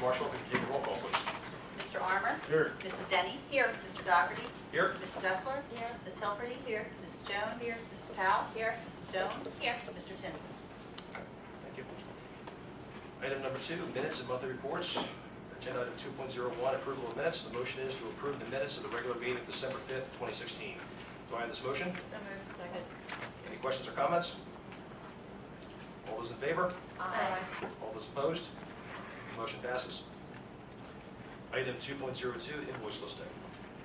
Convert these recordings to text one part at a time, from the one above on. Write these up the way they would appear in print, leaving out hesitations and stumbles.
Marshall, could you take a roll call, please? Mr. Armour? Here. Mrs. Denny? Here. Mr. Dougherty? Here. Mrs. Essler? Here. Ms. Hilferty? Here. Mrs. Jones? Here. Mrs. Powell? Here. Mrs. Stone? Here. Mr. Tinsley? Thank you. Item number 2, minutes and monthly reports. Agenda item 2.01, approval of minutes. The motion is to approve the minutes of the regular meeting of December 5th, 2016. Do I have this motion? So moved. Second. Any questions or comments? All those in favor? Aye. All those opposed? Motion passes. Item 2.02, invoice listing.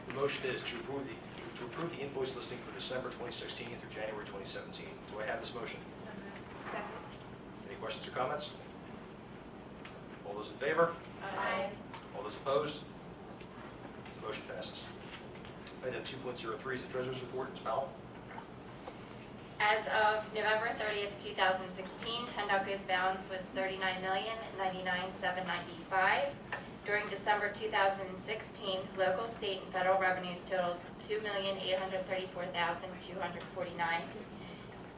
The motion is to approve the invoice listing for December 2016 through January 2017. Do I have this motion? So moved. Second. Any questions or comments? All those in favor? Aye. All those opposed? Motion passes. Item 2.03 is the treasurer's report. Ms. Powell? As of November 30th, 2016, PennDOT's balance was $39,099,795. During December 2016, local, state, and federal revenues totaled $2,834,249.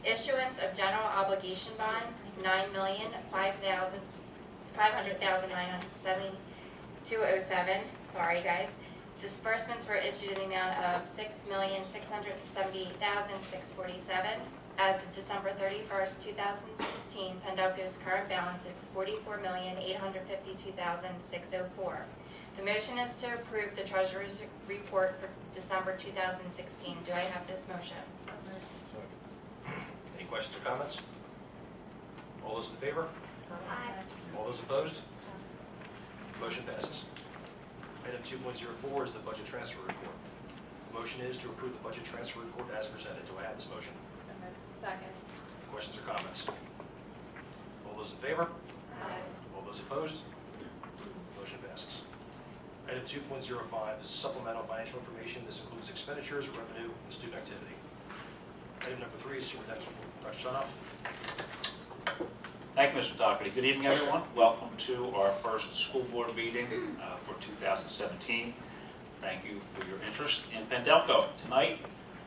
Issuance of general obligation bonds, $9,500,972.07. Sorry, guys. Disbursements were issued in the amount of $6,678,647. As of December 31st, 2016, PennDOT's current balance is $44,852,604. The motion is to approve the treasurer's report for December 2016. Do I have this motion? So moved. Any questions or comments? All those in favor? Aye. All those opposed? Motion passes. Item 2.04 is the budget transfer report. The motion is to approve the budget transfer report as presented. Do I have this motion? So moved. Second. Any questions or comments? All those in favor? Aye. All those opposed? Motion passes. Item 2.05 is supplemental financial information. This includes expenditures, revenue, and student activity. Item number 3 is superintendent's report. Dr. Sunoff? Thank you, Mr. Dougherty. Good evening, everyone. Welcome to our first school board meeting for 2017. Thank you for your interest in Pendelco. Tonight,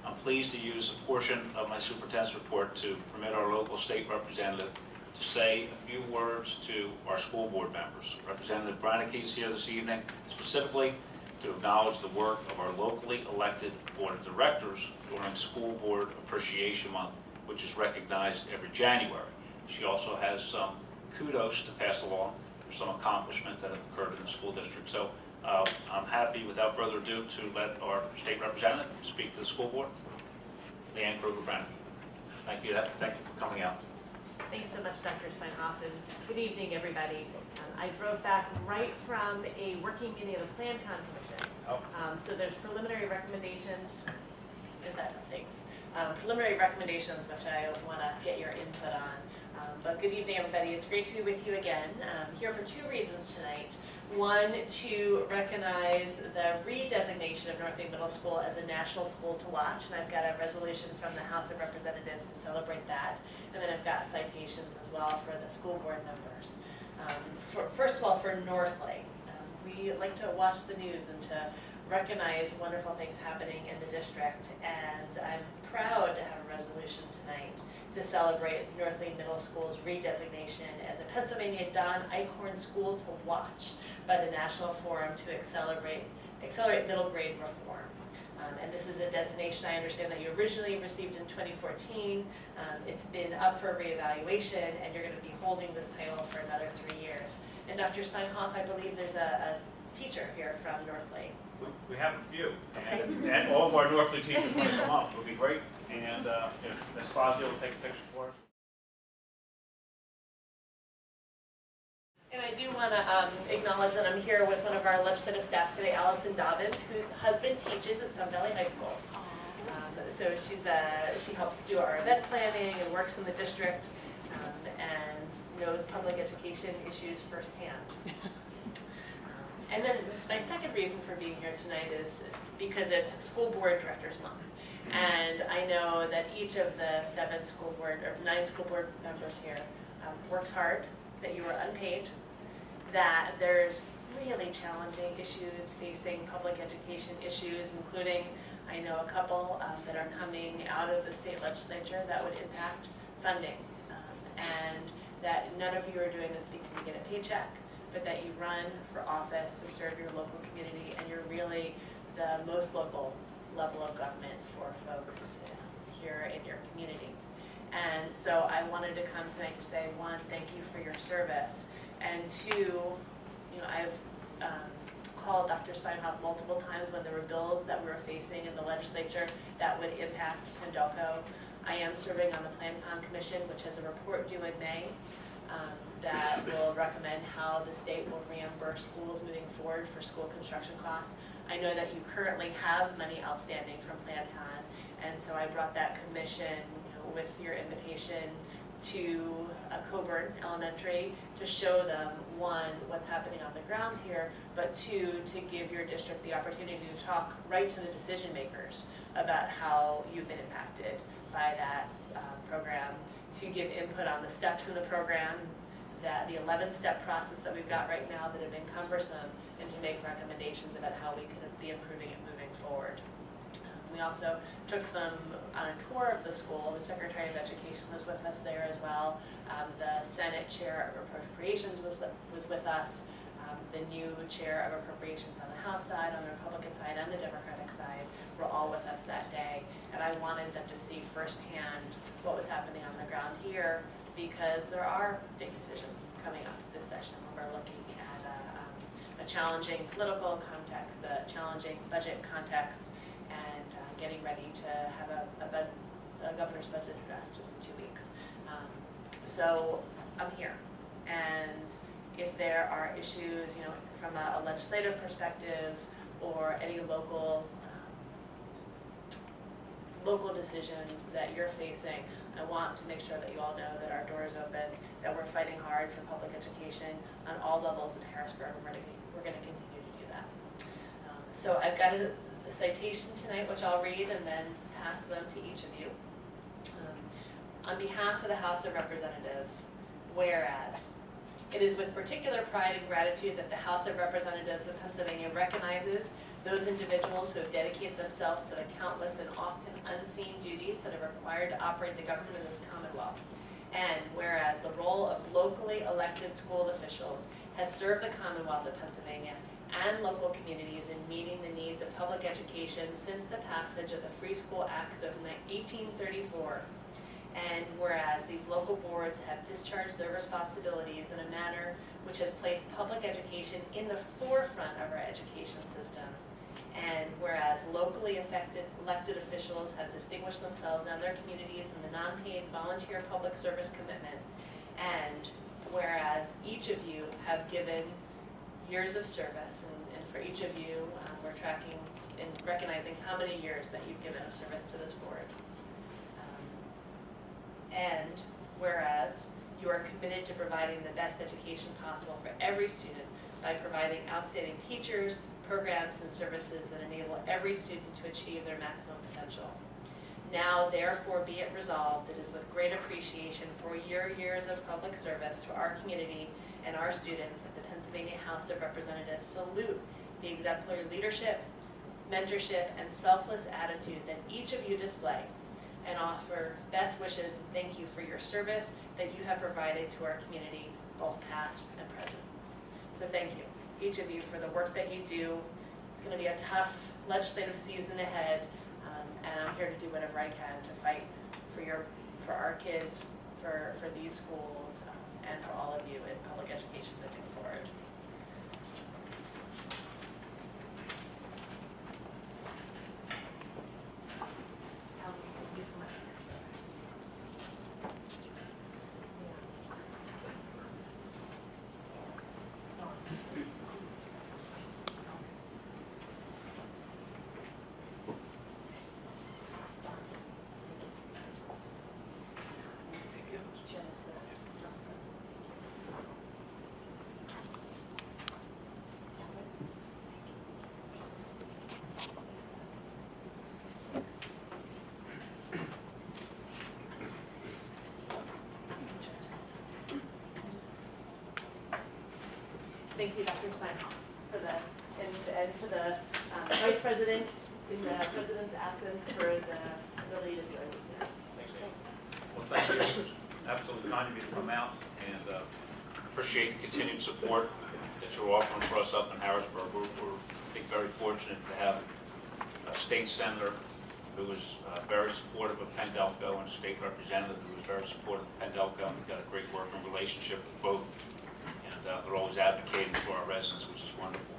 I'm pleased to use a portion of my superintendent's report to permit our local state representative to say a few words to our school board members. Representative Breineke is here this evening specifically to acknowledge the work of our locally elected board of directors during School Board Appreciation Month, which is recognized every January. She also has some kudos to pass along for some accomplishments that have occurred in the school district. So I'm happy, without further ado, to let our state representative speak to the school board. Leanne Kruger-Brenneke. Thank you for coming out. Thanks so much, Dr. Steinhoff, and good evening, everybody. I drove back right from a working meeting of the Plan Con Commission. So there's preliminary recommendations. Thanks. Preliminary recommendations, which I want to get your input on. But good evening, everybody. It's great to be with you again. I'm here for 2 reasons tonight. One, to recognize the redesignation of Northing Middle School as a national school to watch, and I've got a resolution from the House of Representatives to celebrate that. And then I've got citations as well for the school board members. First of all, for Northlake, we like to watch the news and to recognize wonderful things happening in the district, and I'm proud to have a resolution tonight to celebrate Northling Middle School's redesignation as a Pennsylvania Don Eichhorn School to Watch by the National Forum to Accelerate Accelerate Middle Grade Reform. And this is a designation I understand that you originally received in 2014. It's been up for reevaluation, and you're going to be holding this title for another 3 years. And Dr. Steinhoff, I believe there's a teacher here from Northlake. We have a few, and all of our Northlake teachers want to come up. It'll be great, and if Ms. Fazio will take a picture for us. And I do want to acknowledge that I'm here with one of our legislative staff today, Allison Dobbins, whose husband teaches at Sun Valley High School. So she helps do our event planning and works in the district and knows public education issues firsthand. And then my second reason for being here tonight is because it's School Board Directors Month. And I know that each of the 9 school board members here works hard, that you are unpaid, that there's really challenging issues facing public education issues, including, I know a couple that are coming out of the state legislature that would impact funding. And that none of you are doing this because you get a paycheck, but that you run for office to serve your local community, and you're really the most local level of government for folks here in your community. And so I wanted to come tonight to say, one, thank you for your service, and two, I've called Dr. Steinhoff multiple times when there were bills that we were facing in the legislature that would impact Pendelco. I am serving on the PlanCon Commission, which has a report due in May that will recommend how the state will reimburse schools moving forward for school construction costs. I know that you currently have money outstanding from PlanCon, and so I brought that commission with your invitation to Coburn Elementary to show them, one, what's happening on the ground here, but two, to give your district the opportunity to talk right to the decision makers about how you've been impacted by that program, to give input on the steps in the program, that the 11-step process that we've got right now that have been cumbersome, and to make recommendations about how we could be improving it moving forward. We also took them on a tour of the school. The Secretary of Education was with us there as well. The Senate Chair of Appropriations was with us. The new Chair of Appropriations on the House side, on the Republican side, and the Democratic side were all with us that day. And I wanted them to see firsthand what was happening on the ground here, because there are big decisions coming up this session. We're looking at a challenging political context, a challenging budget context, and getting ready to have a governor's budget address just in 2 weeks. So I'm here, and if there are issues, from a legislative perspective or any local decisions that you're facing, I want to make sure that you all know that our door is open, that we're fighting hard for public education on all levels in Harrisburg. We're going to continue to do that. So I've got a citation tonight, which I'll read and then pass them to each of you. On behalf of the House of Representatives, whereas it is with particular pride and gratitude that the House of Representatives of Pennsylvania recognizes those individuals who have dedicated themselves to the countless and often unseen duties that are required to operate the government of this Commonwealth. And whereas the role of locally elected school officials has served the Commonwealth of Pennsylvania and local communities in meeting the needs of public education since the passage of the Free School Acts of 1834. And whereas these local boards have discharged their responsibilities in a manner which has placed public education in the forefront of our education system. And whereas locally elected officials have distinguished themselves and their communities in the non-paid volunteer public service commitment. And whereas each of you have given years of service, and for each of you, we're tracking and recognizing how many years that you've given of service to this board. And whereas you are committed to providing the best education possible for every student by providing outstanding teachers, programs, and services that enable every student to achieve their maximum potential. Now, therefore, be it resolved, it is with great appreciation for your years of public service to our community and our students that the Pennsylvania House of Representatives salute the exemplary leadership, mentorship, and selfless attitude that each of you display, and offer best wishes and thank you for your service that you have provided to our community, both past and present. So thank you, each of you, for the work that you do It's going to be a tough legislative season ahead, and I'm here to do whatever I can to fight for our kids, for these schools, and for all of you in public education moving forward. Thank you so much for your service. Thank you, Dr. Steinhoff, for and to the Vice President in the President's absence for the ability to join me today. Thanks, Dave. Well, thank you. Absolutely kind of you to come out, and appreciate the continued support that you're offering for us up in Harrisburg. We're I think, very fortunate to have a state senator who was very supportive of Pendelco and a state representative who was very supportive of Pendelco. We've got a great working relationship with both, and they're always advocating for our residents, which is wonderful.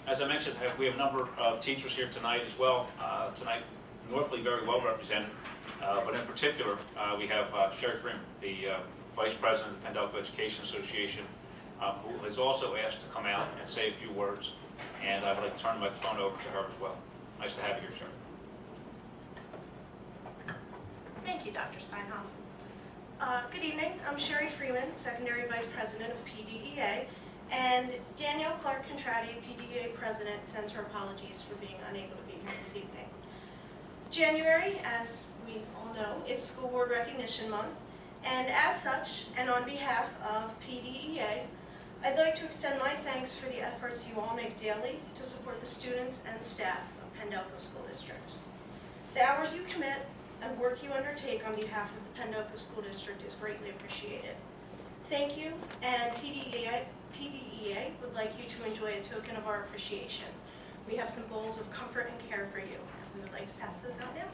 As I mentioned, we have a number of teachers here tonight as well. Tonight, Northley very well represented, but in particular, we have Sherry Freeman, the Vice President of the Pendelco Education Association, who has also asked to come out and say a few words, and I would like to turn the microphone over to her as well. Nice to have you here, Sherry. Thank you, Dr. Steinhoff. Good evening. I'm Sherry Freeman, Secondary Vice President of PDEA, and Danielle Clark-Contratti, PDEA President, sends her apologies for being unable to be here this evening. January, as we all know, is School Board Recognition Month, and as such, and on behalf of PDEA, I'd like to extend my thanks for the efforts you all make daily to support the students and staff of Pendelco School District. The hours you commit and work you undertake on behalf of the Pendelco School District is greatly appreciated. Thank you, and PDEA would like you to enjoy a token of our appreciation. We have some bowls of comfort and care for you. We would like to pass those out now.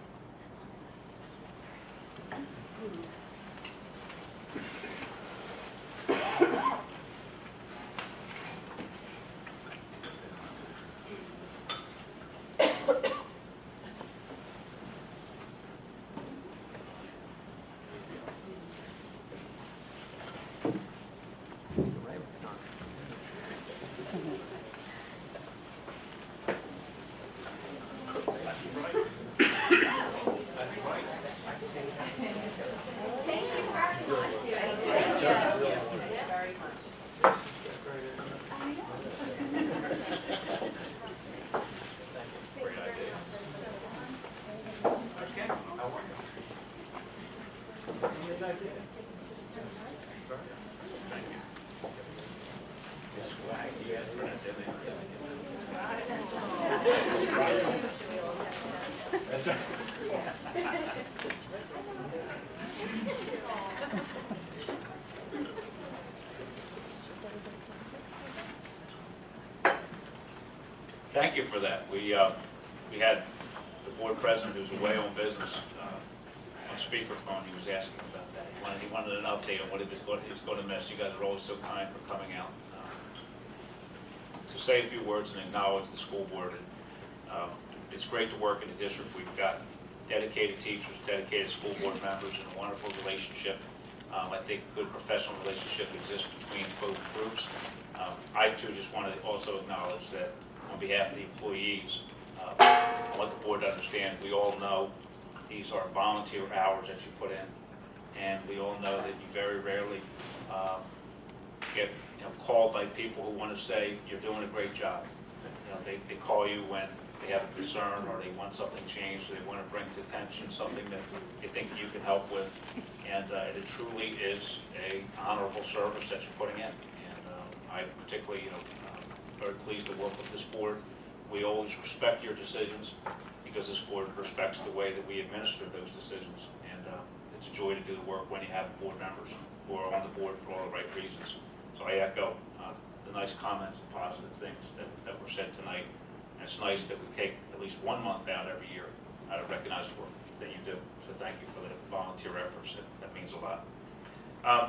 Thank you for that. We had the board president who's away on business on speakerphone. He was asking about that. He wanted an update on what he was going to miss. You guys are always so kind for coming out to say a few words and acknowledge the school board. And, it's great to work in the district. We've got dedicated teachers, dedicated school board members, and a wonderful relationship. I think a good professional relationship exists between both groups. I too just wanted to also acknowledge that on behalf of the employees, I want the board to understand we all know these are volunteer hours that you put in, and we all know that you very rarely get called by people who want to say you're doing a great job. They call you when they have a concern or they want something changed, or they want to bring to attention something that they think you can help with, and it truly is a honorable service that you're putting in. And I particularly, very pleased to work with this board. We always respect your decisions because this board respects the way that we administer those decisions, and it's a joy to do the work when you have board members who are on the board for all the right reasons. So I echo the nice comments and positive things that were said tonight. And it's nice that we take at least 1 month out every year to recognize the work that you do. So thank you for the volunteer efforts. That means a lot.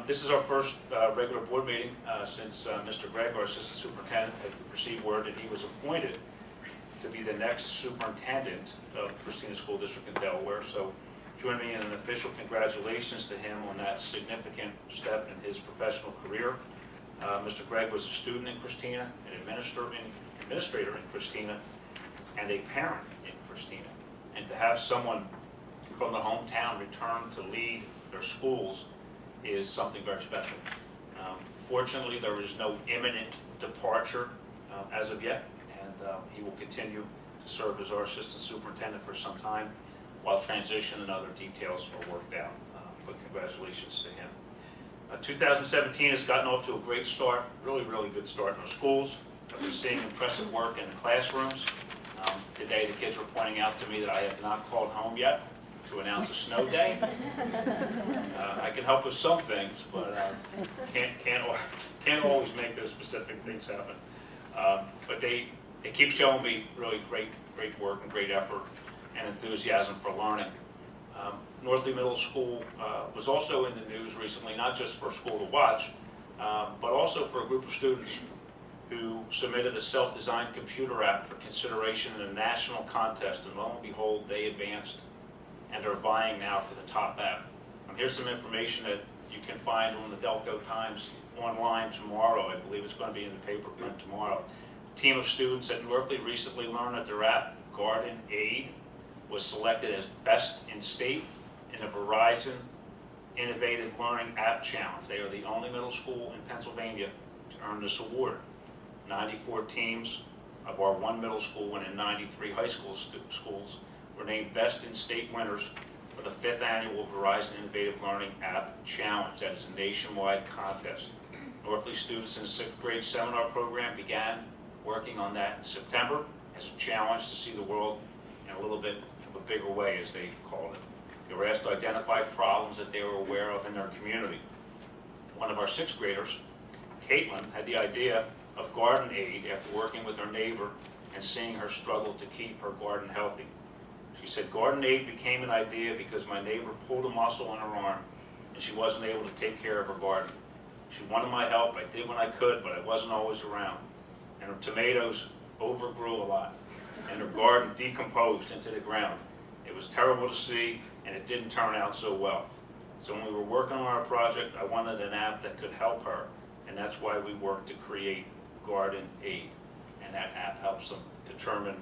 This is our first regular board meeting since Mr. Gregg, our assistant superintendent, had received word that he was appointed to be the next superintendent of Christina School District in Delaware. So join me in an official congratulations to him on that significant step in his professional career. Mr. Gregg was a student in Christina, an administrator in Christina, and a parent in Christina. And to have someone from the hometown return to lead their schools is something very special. Fortunately, there is no imminent departure as of yet, and he will continue to serve as our assistant superintendent for some time while transition and other details are worked out. But congratulations to him. 2017 has gotten off to a great start, really good start in our schools. We're seeing impressive work in the classrooms. Today, the kids were pointing out to me that I have not called home yet to announce a snow day. I can help with some things, but can't always make those specific things happen. But they keep showing me really great work and great effort and enthusiasm for learning. Northley Middle School was also in the news recently, not just for School to Watch, but also for a group of students who submitted a self-designed computer app for consideration in a national contest, and lo and behold, they advanced and are vying now for the top app. Here's some information that you can find on the Delco Times online tomorrow. I believe it's going to be in the paper print tomorrow. A team of students at Northley recently learned that their app, Garden Aid, was selected as best in state in the Verizon Innovative Learning App Challenge. They are the only middle school in Pennsylvania to earn this award. 94 teams of our one middle school and 93 high school schools were named best in state winners for the 5th annual Verizon Innovative Learning App Challenge. That is a nationwide contest. Northley students in the 6th grade seminar program began working on that in September as a challenge to see the world in a little bit of a bigger way, as they called it. They were asked to identify problems that they were aware of in their community. One of our 6th graders, Caitlin, had the idea of Garden Aid after working with her neighbor and seeing her struggle to keep her garden healthy. She said, Garden Aid became an idea because my neighbor pulled a muscle in her arm and she wasn't able to take care of her garden. She wanted my help. I did when I could, but I wasn't always around. And her tomatoes overgrew a lot and her garden decomposed into the ground. It was terrible to see, and it didn't turn out so well. So when we were working on our project, I wanted an app that could help her, and that's why we worked to create Garden Aid. And that app helps them determine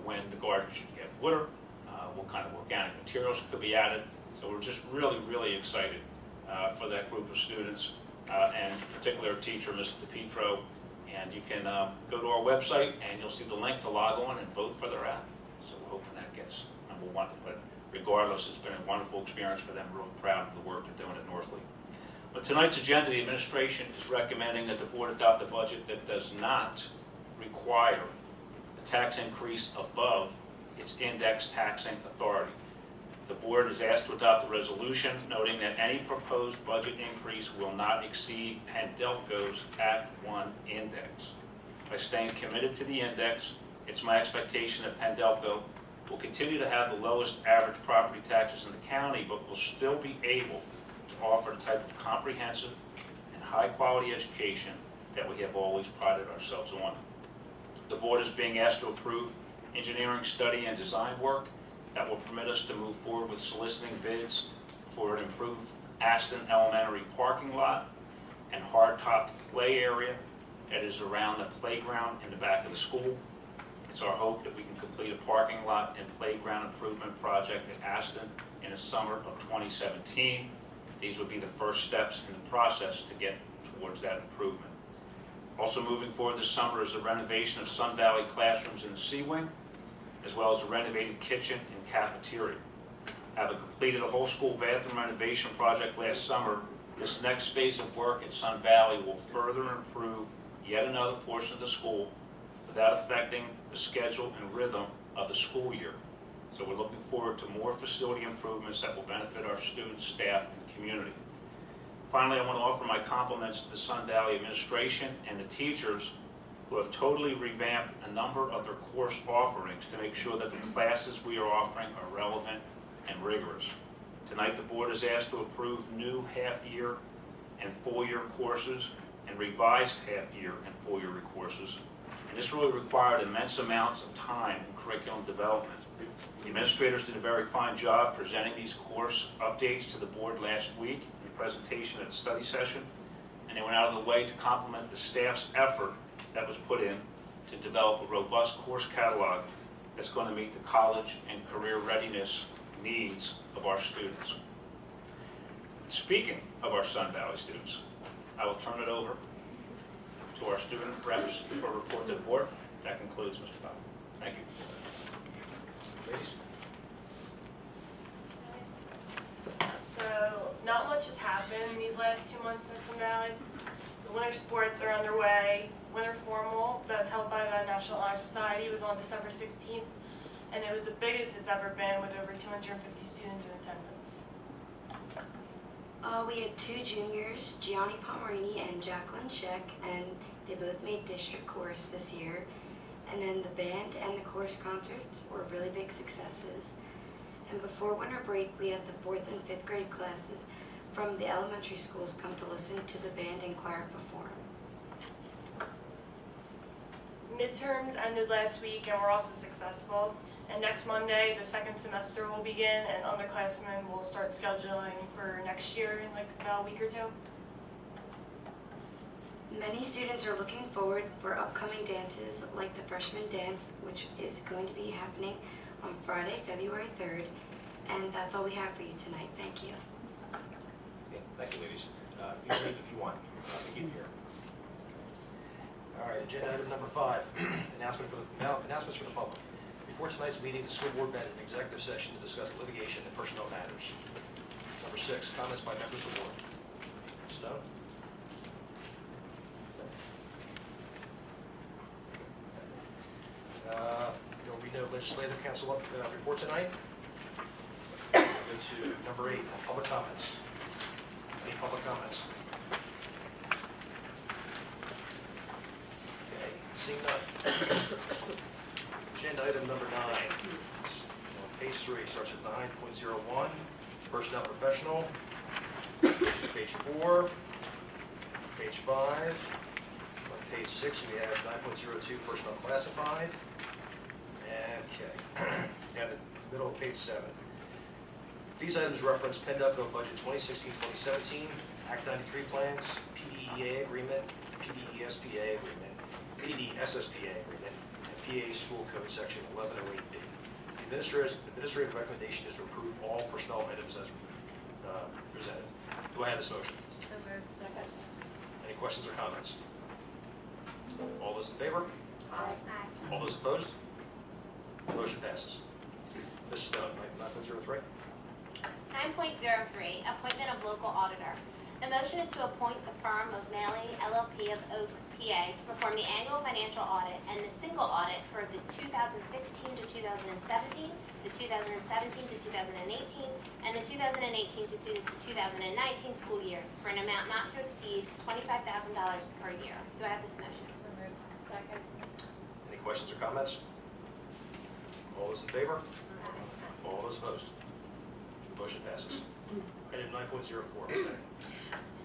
when the garden should get water, what kind of organic materials could be added. So we're just really excited for that group of students, and particularly our teacher, Ms. DePietro. And you can go to our website and you'll see the link to log on and vote for their app. So we're hoping that gets #1. But regardless, it's been a wonderful experience for them. We're really proud of the work they're doing at Northley. But tonight's agenda, the administration is recommending that the board adopt a budget that does not require a tax increase above its index taxing authority. The board is asked to adopt a resolution noting that any proposed budget increase will not exceed Pendelco's Act 1 index. By staying committed to the index, it's my expectation that Pendelco will continue to have the lowest average property taxes in the county, but will still be able to offer the type of comprehensive and high-quality education that we have always prided ourselves on. The board is being asked to approve engineering study and design work that will permit us to move forward with soliciting bids for an improved Aston Elementary parking lot and hard-top play area that is around the playground in the back of the school. It's our hope that we can complete a parking lot and playground improvement project at Aston in the summer of 2017. These would be the first steps in the process to get towards that improvement. Also moving forward this summer is the renovation of Sun Valley classrooms in the C Wing, as well as a renovated kitchen and cafeteria. Having completed a whole school bathroom renovation project last summer, this next phase of work at Sun Valley will further improve yet another portion of the school without affecting the schedule and rhythm of the school year. So we're looking forward to more facility improvements that will benefit our students, staff, and community. Finally, I want to offer my compliments to the Sun Valley administration and the teachers who have totally revamped a number of their course offerings to make sure that the classes we are offering are relevant and rigorous. Tonight, the board is asked to approve new half-year and full-year courses and revised half-year and full-year courses. And this really required immense amounts of time in curriculum development. The administrators did a very fine job presenting these course updates to the board last week in the presentation at the study session, and they went out of the way to compliment the staff's effort that was put in to develop a robust course catalog that's going to meet the college and career readiness needs of our students. Speaking of our Sun Valley students, I will turn it over to our student reps for a report to the board. That concludes, Mr. Powell. Thank you. Ladies? So, not much has happened in these last 2 months at Sun Valley. The winter sports are underway. Winter formal that's held by the National Honor Society was on December 16th, and it was the biggest it's ever been with over 250 students in attendance. We had two juniors, Gianni Pomerini and Jacqueline Sheck, and they both made district chorus this year. And then the band and the chorus concerts were really big successes. And before winter break, we had the 4th and 5th grade classes from the elementary schools come to listen to the band and choir perform. Midterms ended last week and were also successful. And next Monday, the second semester will begin, and underclassmen will start scheduling for next year in like about a week or two. Many students are looking forward for upcoming dances like the freshman dance, which is going to be happening on Friday, February 3rd. And that's all we have for you tonight. Thank you. Okay, thank you, ladies. You can leave if you want. Keep here. All right, agenda item number 5, announcements for the public. Before tonight's meeting, the school board met in an executive session to discuss litigation and personnel matters. Number 6, comments by members of the board. Stone? There'll be no legislative council report tonight. Go to number 8, public comments. Any public comments? Okay, seeing none. Agenda item number 9. On page 3, starts at 9.01, personnel professional. Page 4, page 5. On page 6, we have 9.02, personnel classified. Okay, and the middle of page 7. These items reference PennDelco Budget 2016-2017, Act 93 plans, PDEA agreement, PDESPA agreement, PDSSPA agreement, and PA School Code Section 1108B. The administrative recommendation is to approve all personnel items as presented. Do I have this motion? So moved. Second. Any questions or comments? All those in favor? Aye. All those opposed? Motion passes. Ms. Stone, 9.03. 9.03, appointment of local auditor. The motion is to appoint the firm of Maley LLP of Oaks, PA to perform the annual financial audit and the single audit for the 2016 to 2017, the 2017 to 2018, and the 2018 to 2019 school years for an amount not to exceed $25,000 per year. Do I have this motion? So moved. Second. Any questions or comments? All those in favor? All those opposed? The motion passes. Item 9.04, Ms.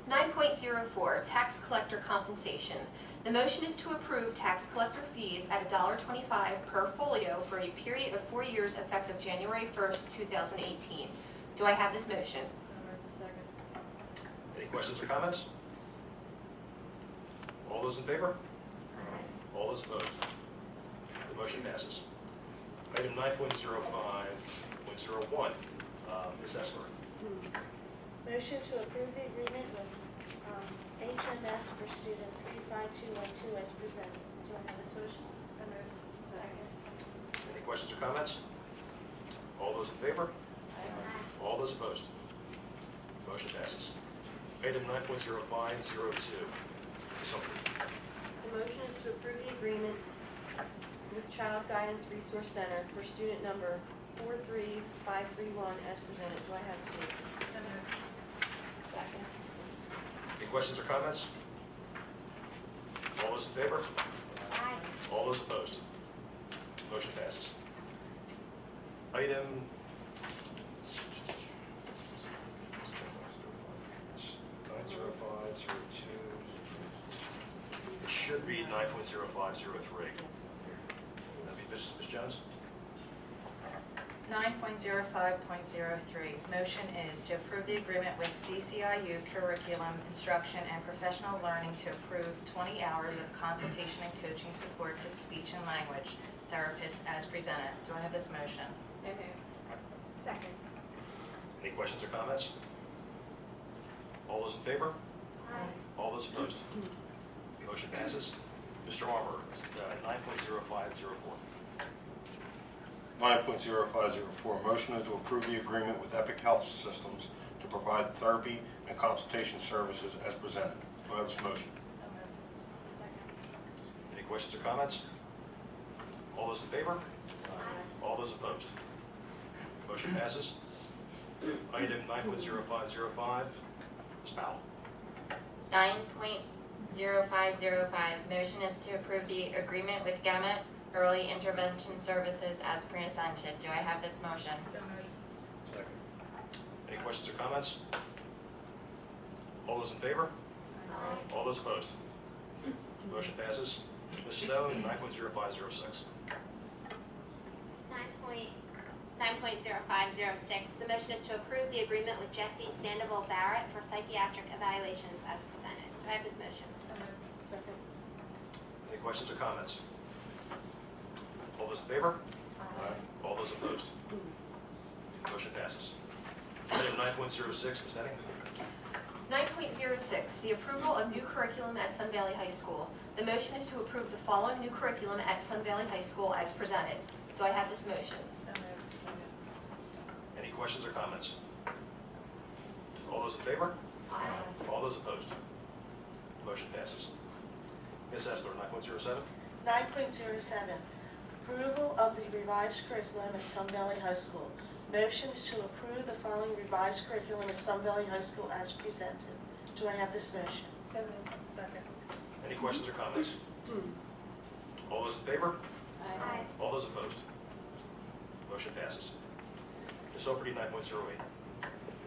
Knight. 9.04, tax collector compensation. The motion is to approve tax collector fees at $1.25 per folio for a period of 4 years effective January 1st, 2018. Do I have this motion? So moved. Second. Any questions or comments? All those in favor? All those opposed? The motion passes. Item 9.05.01, Ms. Essler. Motion to approve the agreement with HMS for student 35212 as presented. Do I have this motion? So moved. Second. Any questions or comments? All those in favor? All those opposed? Motion passes. Item 9.05.02, Ms. Humphries. The motion is to approve the agreement with Child Guidance Resource Center for student number 43531 as presented. Do I have a motion? So moved. Second. Any questions or comments? All those in favor? Aye. All those opposed? Motion passes. Item 90502. It should read 9.0503. That'd be Ms. Jones? 9.05.03, motion is to approve the agreement with DCIU Curriculum Instruction and Professional Learning to approve 20 hours of consultation and coaching support to speech and language therapists as presented. Do I have this motion? So moved. Second. Any questions or comments? All those in favor? Aye. All those opposed? Motion passes. Mr. Armour, 9.0504. 9.0504, motion is to approve the agreement with Epic Health Systems to provide therapy and consultation services as presented. Do I have this motion? So moved. Second. Any questions or comments? All those in favor? All those opposed? Motion passes. Item 9.0505, Ms. Powell. 9.0505, motion is to approve the agreement with Gamut Early Intervention Services as presented. Do I have this motion? So moved. Second. Any questions or comments? All those in favor? All those opposed? Motion passes. Ms. Stone, 9.0506. 9.0506, the motion is to approve the agreement with Jesse Sandoval Barrett for psychiatric evaluations as presented. Do I have this motion? So moved. Second. Any questions or comments? All those in favor? All those opposed? Motion passes. Item 9.06, Ms. Denning. 9.06, the approval of new curriculum at Sun Valley High School. The motion is to approve the following new curriculum at Sun Valley High School as presented. Do I have this motion? So moved. Any questions or comments? All those in favor? All those opposed? Motion passes. Ms. Esler, 9.07. 9.07, approval of the revised curriculum at Sun Valley High School. Motion is to approve the following revised curriculum at Sun Valley High School as presented. Do I have this motion? So moved. Second. Any questions or comments? All those in favor? Aye. All those opposed? Motion passes. Ms. O'Free, 9.08.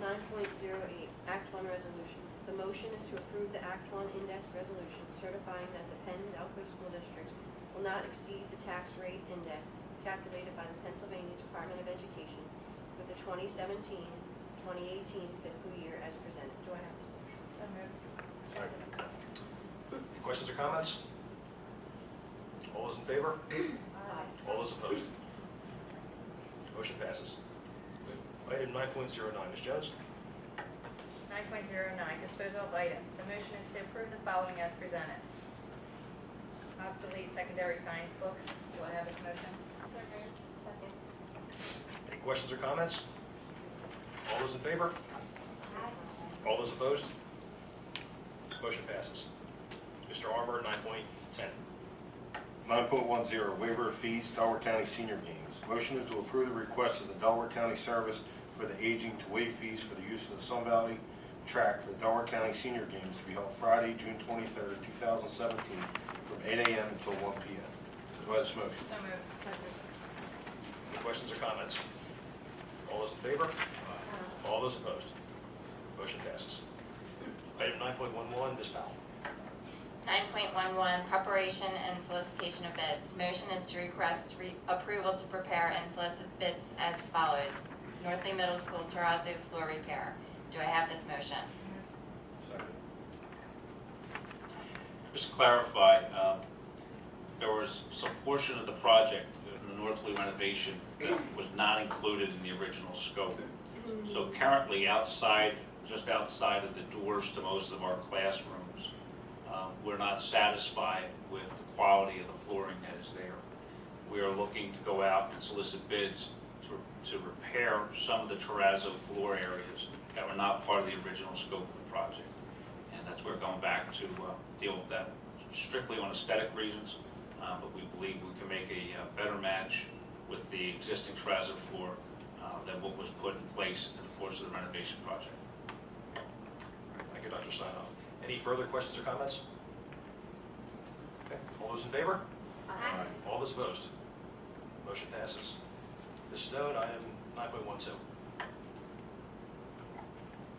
9.08, Act 1 Resolution. The motion is to approve the Act 1 Index Resolution certifying that the Penn Delco School District will not exceed the tax rate index calculated by the Pennsylvania Department of Education for the 2017-2018 fiscal year as presented. Do I have this motion? So moved. Any questions or comments? All those in favor? All those opposed? Motion passes. Item 9.09, Ms. Jones. 9.09, disposal of items. The motion is to approve the following as presented. Obsolete secondary science books. Do I have this motion? Second. Any questions or comments? All those in favor? All those opposed? Motion passes. Mr. Armour, 9.10. 9.10, waiver of fees, Delaware County Senior Games. Motion is to approve the request of the Delaware County Service for the Aging to waive fees for the use of the Sun Valley track for the Delaware County Senior Games to be held Friday, June 23rd, 2017, from 8 a.m. until 1 p.m. Do I have this motion? So moved. Any questions or comments? All those in favor? All those opposed? Motion passes. Item 9.11, Ms. Powell. 9.11, preparation and solicitation of bids. Motion is to request approval to prepare and solicit bids as follows. Northley Middle School terrazzo floor repair. Do I have this motion? Second. Just to clarify, there was some portion of the project, the Northley renovation, that was not included in the original scope. So currently outside, just outside of the doors to most of our classrooms, we're not satisfied with the quality of the flooring that is there. We are looking to go out and solicit bids to repair some of the terrazzo floor areas that were not part of the original scope of the project. And that's where we're going back to deal with that strictly on aesthetic reasons, but we believe we can make a better match with the existing terrazzo floor than what was put in place in the course of the renovation project. Thank you, Dr. Steinhoff. Any further questions or comments? Okay, all those in favor? Aye. All those opposed? Motion passes. Ms. Stone, item 9.12.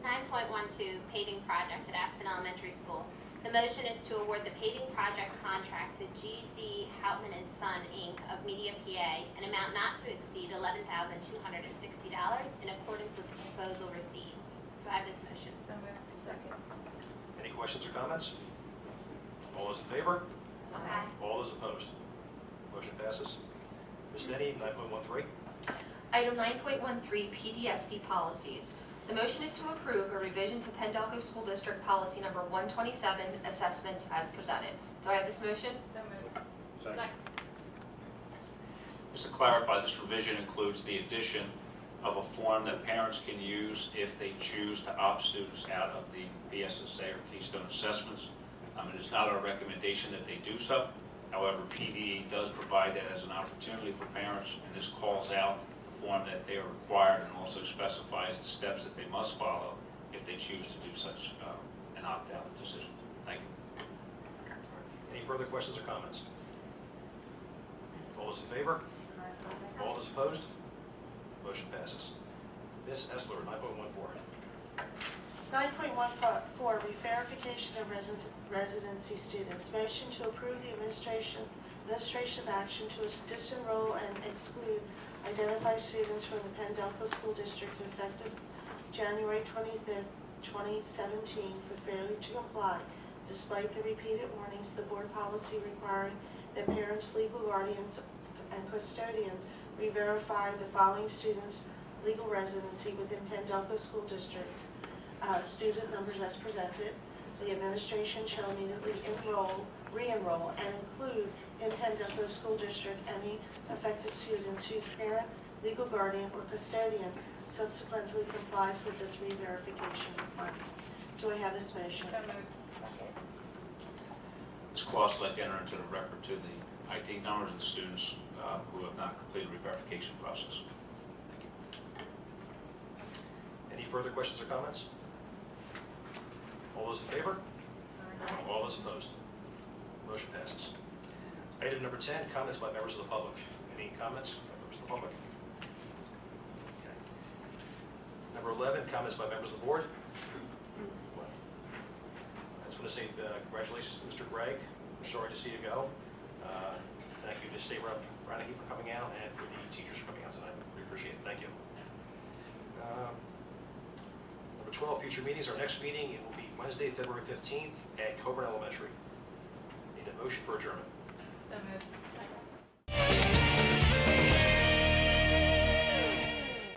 9.12, paving project at Aston Elementary School. The motion is to award the paving project contract to G.D. Houtman and Son, Inc. of Media, PA, an amount not to exceed $11,260 in accordance with the proposal received. Do I have this motion? So moved. Second. Any questions or comments? All those in favor? Aye. All those opposed? Motion passes. Ms. Denny, 9.13. Item 9.13, PDSD policies. The motion is to approve a revision to Pendelco School District Policy Number 127, assessments as presented. Do I have this motion? So moved. Second. Just to clarify, this revision includes the addition of a form that parents can use if they choose to opt students out of the PSSA or Keystone assessments. It is not our recommendation that they do so. However, PDE does provide that as an opportunity for parents, and this calls out the form that they are required and also specifies the steps that they must follow if they choose to do such an opt-out decision. Thank you. Any further questions or comments? All those in favor? All those opposed? Motion passes. Ms. Essler, 9.14. 9.14, re-verification of residency students. Motion to approve the administrative action to disenroll and exclude identified students from the Pendelco School District effective January 25th, 2017 for failure to comply, despite the repeated warnings, the board policy requiring that parents, legal guardians, and custodians re-verify the following students' legal residency within Pendelco School Districts. Student numbers as presented. The administration shall immediately re-enroll, and include in Pendelco School District any affected students whose parent, legal guardian, or custodian subsequently complies with this re-verification requirement. Do I have this motion? So moved. Second. This clause would like to enter into the record to the ID numbers of the students who have not completed the verification process. Thank you. Any further questions or comments? All those in favor? All those opposed? Motion passes. Item number 10, comments by members of the public. Any comments by members of the public? Okay. Number 11, comments by members of the board. I just want to say congratulations to Mr. Gregg. We're sorry to see you go. Thank you to State Rep. Ranahey for coming out and for the teachers for coming out tonight. We appreciate it. Thank you. Number 12, future meetings. Our next meeting, it will be Wednesday, February 15th at Coburn Elementary. Need a motion for adjournment. So moved.